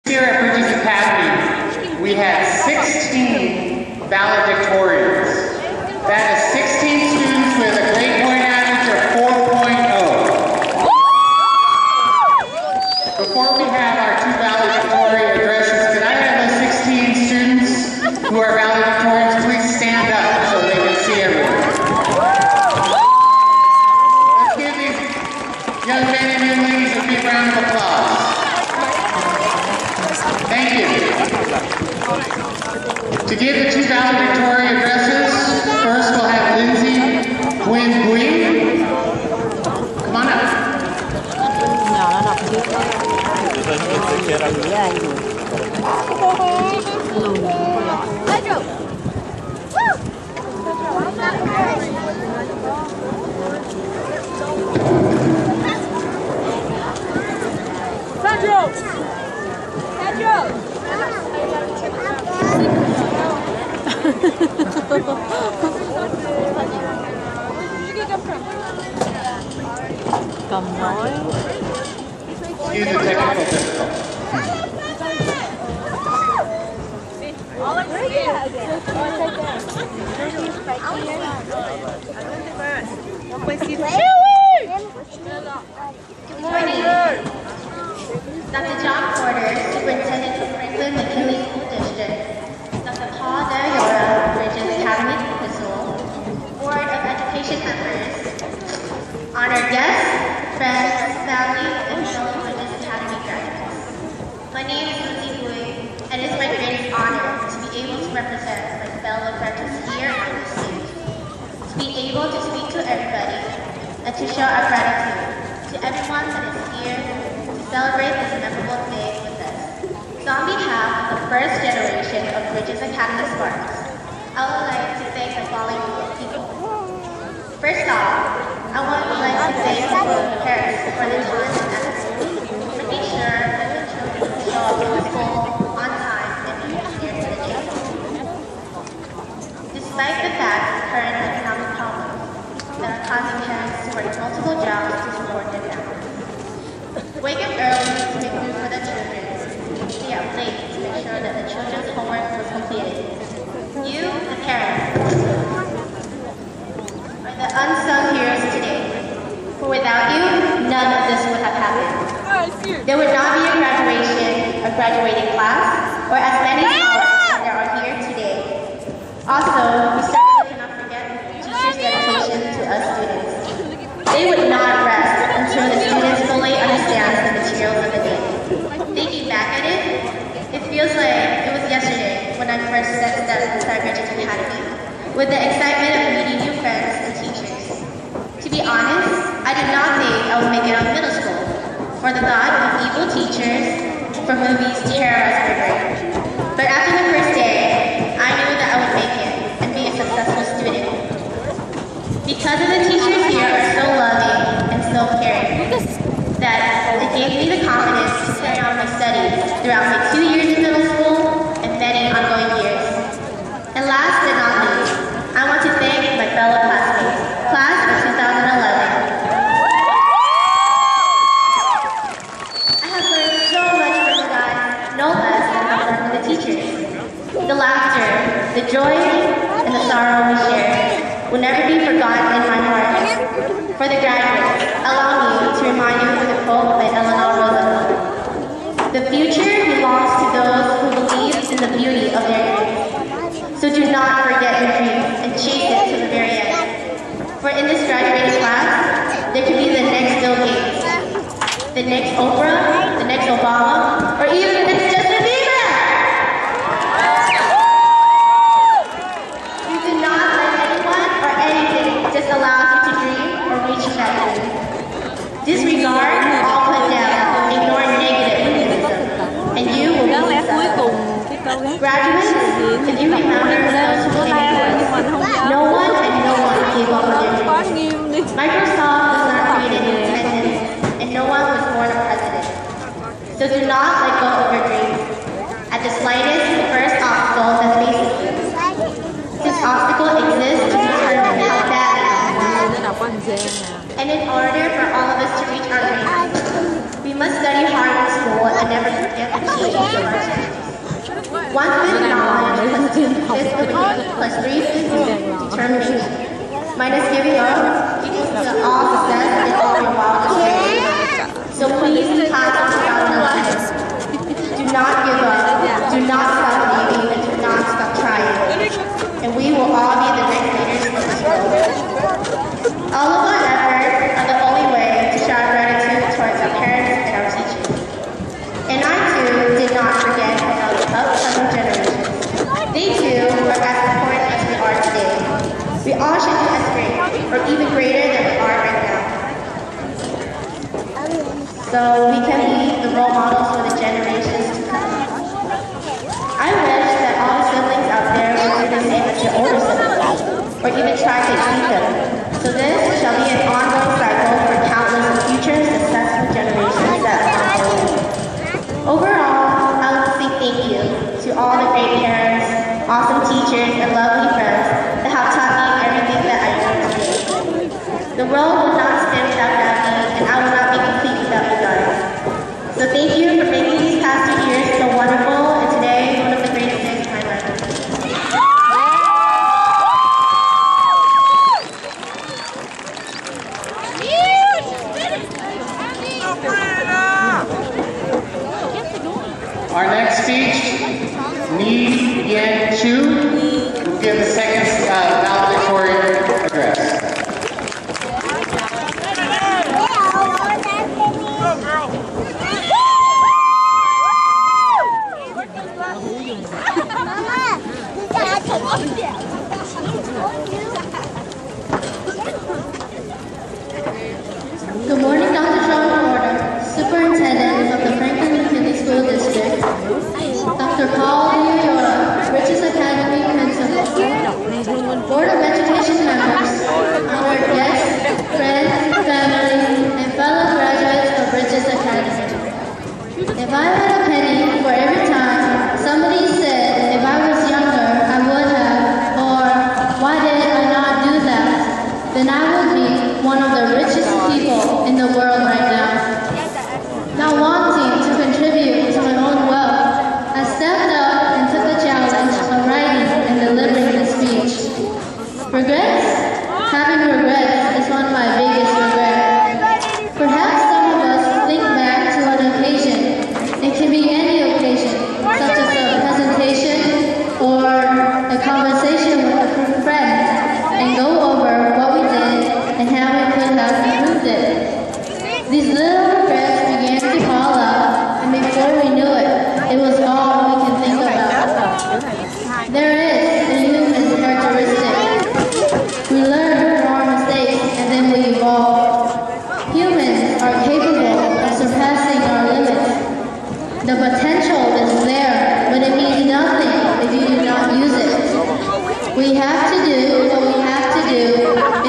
Here at Bridges Academy, we had 16 valedictorians. That is 16 students with a grade point average of 4.0. Before we have our two valedictorian addresses, can I have those 16 students who are valedictorians please stand up so they can see everyone? Let's give these young men and young ladies a big round of applause. Thank you. To give the two valedictorian addresses, first we'll have Lindsay Nguyen Bui. Come on up. Pedro! Cầm nói. Excuse the technical difficulty. Good morning. Dr. John Porter, Superintendent of Franklin McKinley School District, Dr. Paul Dayora, Bridges Academy Principal, Board of Education members, honored guests, friends, family, and fellow Bridges Academy graduates. My name is Lindsay Bui, and it is my greatest honor to be able to represent my fellow graduates here on this stage, to be able to speak to everybody, and to show our gratitude to everyone that is here celebrate this memorable day with us. So on behalf of the first generation of Bridges Academy Spartans, I would like to thank the following people. First off, I would like to thank the parents for their time and effort, making sure that the children show up to school on time and be here today. Despite the fact of current economic problems that are causing parents to work multiple jobs to support their families, wake up early to make food for the children. Stay up late to make sure that the children's homework was completed. You, the parents, are the unsung heroes today. For without you, none of this would have happened. There would not be a graduation, a graduating class, or as many scholars as there are here today. Also, we certainly cannot forget teachers' dedication to us students. They would not rest until the students fully understand the materials of the day. Thinking back at it, it feels like it was yesterday when I first set steps inside Bridges Academy, with the excitement of meeting new friends and teachers. To be honest, I did not think I would make it out of middle school, for the thought of evil teachers from movies terrorized my brain. But after the first day, I knew that I would make it and be a successful student. Because of the teachers here are so loving and so caring, that it gave me the confidence to carry on my studies throughout my 2 years in middle school and many ongoing years. And last but not least, I want to thank my fellow classmates, class of 2011. I have learned so much from you guys, no less than I learned from the teachers. The laughter, the joy, and the sorrow we shared will never be forgotten in my heart. For the graduates, allow me to remind you of the quote by Eleanor Roosevelt. The future belongs to those who believe in the beauty of their dreams. So do not forget your dreams and chase it to the very end. For in this graduating class, there could be the next Bill Gates, the next Oprah, the next Obama, or even the next Justin Bieber! You do not let anyone or anything just allow you to dream or reach that dream. Disregard all put down, ignore negative criticism, and you will be successful. Graduates, if you remember those who came before us, no one and no one gave up on their dreams. Microsoft was not created in independence, and no one was born a president. So do not let go of your dreams. At the slightest, first obstacle that faces you. This obstacle exists to determine how bad it is. And in order for all of us to reach our dreams, we must study hard in school and never forget the key. 1 fifth knowledge plus 2 fifths belief plus 3 fifths determination minus giving up equals to all success in all your wildest dreams. So please, class of 2011, do not give up, do not stop believing, and do not stop trying. And we will all be the next leaders of this world. All of our efforts are the only way to show our gratitude towards our parents and our teachers. And I too did not forget about the upcoming generations. They too were as important as we are today. We all should do as great, or even greater than we are right now. So we can be the role models for the generations to come. I wish that all the siblings out there would do the same as your older siblings, or even try to exceed them. So this shall be an ongoing cycle for countless future successful generations that follow. Overall, I would say thank you to all the great parents, awesome teachers, and lovely friends that have taught me everything that I know today. The world will not spin without gravity, and I will not be complete without you guys. So thank you for making these past 2 years so wonderful, and today one of the greatest days of my life. Our next speech, Ni Yen Chu, will give the second valedictorian address. Good morning, Dr. John Porter, Superintendent of the Franklin McKinley School District, Dr. Paul Diora, Bridges Academy Principal, Board of Education members, honored guests, friends, family, and fellow graduates of Bridges Academy. If I had a penny for every time somebody said if I was younger I would have, or why did I not do that, then I would be one of the richest people in the world right now. Not wanting to contribute to my own wealth, I stepped up and took the challenge of writing and delivering the speech. Regrets? Having regrets is one of my biggest regrets. Perhaps some of us think back to an occasion. It can be any occasion, such as a presentation or a conversation with a group of friends, and go over what we did and how we could have improved it. These little regrets began to pile up, and before we knew it, it was all we can think about. There is a human characteristic. We learn from our mistakes and then we evolve. Humans are capable of surpassing our limits. The potential is there, but it means nothing if you do not use it. We have to do what we have to do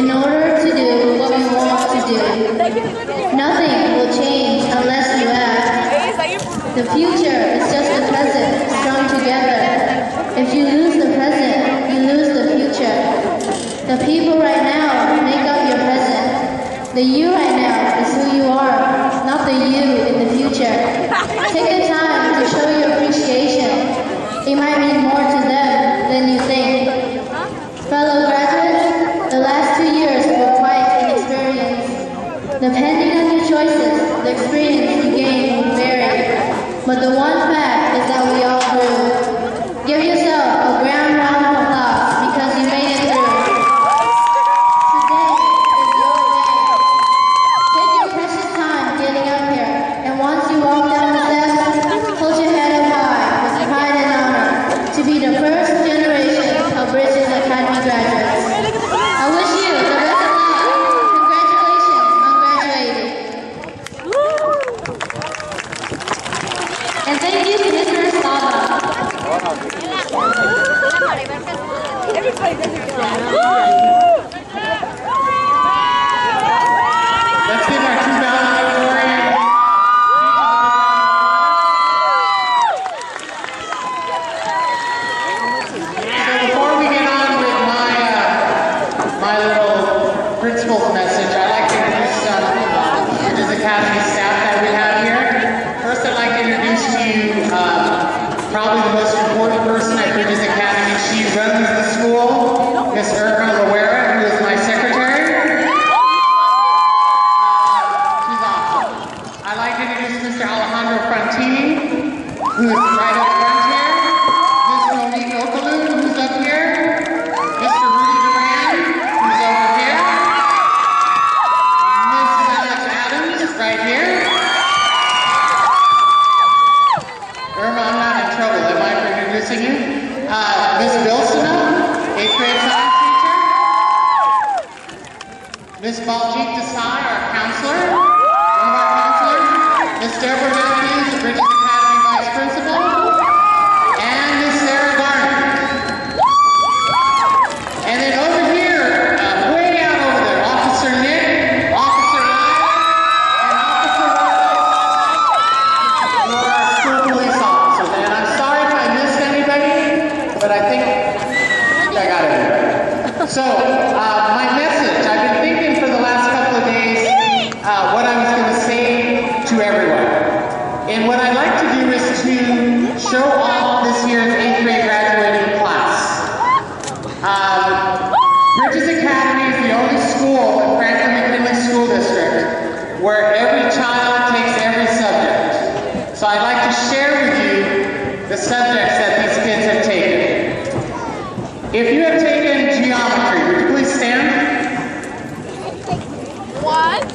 in order to do what we want to do. Nothing will change unless you act. The future is just the present strung together. If you lose the present, you lose the future. The people right now make up your present. The you right now is who you are, not the you in the future. Take the time to show your appreciation. It might mean more to them than you think. Fellow graduates, the last 2 years were quite an experience. Depending on your choices, the experience you gain will vary. But the one fact is that we all grew. Give yourself a grand round of applause because you made it through. Today is your day. Take your precious time getting up here, and once you walk down the steps, hold your head up high with pride and honor to be the first generation of Bridges Academy graduates. I wish you the best of luck. Congratulations on graduating. And thank you to Mr. Estava. Let's give our two valedictorians. So before we get on with my little principal's message, I'd like to introduce some Bridges Academy staff that we have here. First, I'd like to introduce to you probably the most important person at Bridges Academy. She runs the school, Miss Irma Loera, who is my secretary. She's awesome. I'd like to introduce Mr. Alejandro Frontini, who is right up front here. Miss Monique Okaloo, who's up here. Mr. Rudy Duran, who's over here. Mrs. Alex Adams is right here. Irma, I'm not in trouble, am I, for introducing you? Miss Bilsona, 8th grade science teacher. Miss Baljit Desai, our counselor, one of our counselors. Miss Deborah Matthews, the Bridges Academy Vice Principal. And Miss Sarah Garner. And then over here, way out over there, Officer Nick, Officer Ryan, and Officer Roberts, who are our school police officers. And I'm sorry if I missed anybody, but I think I got everybody. So, my message, I've been thinking for the last couple of days what I was going to say to everyone. And what I'd like to do is to show off this year's 8th grade graduating class. Bridges Academy is the only school in Franklin McKinley School District where every child takes every subject. So I'd like to share with you the subjects that these kids have taken. If you have taken geometry, would you please stand? What?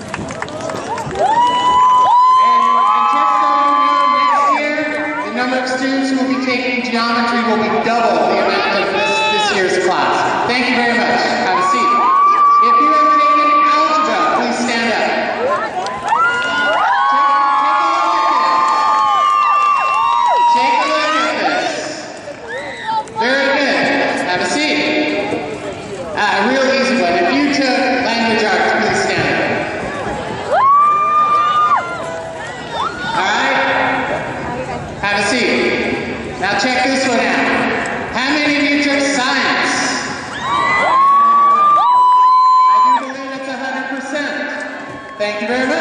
And just so you know, next year, the number of students who will be taking geometry will be double the amount of this year's class. Thank you very much. Have a seat. If you have taken algebra, please stand up. Take a look at this. Very good. Have a seat. A real easy one. If you took language arts, please stand up. Alright? Have a seat. Now check this one out. How many of you took science? I do believe it's 100%. Thank you very much.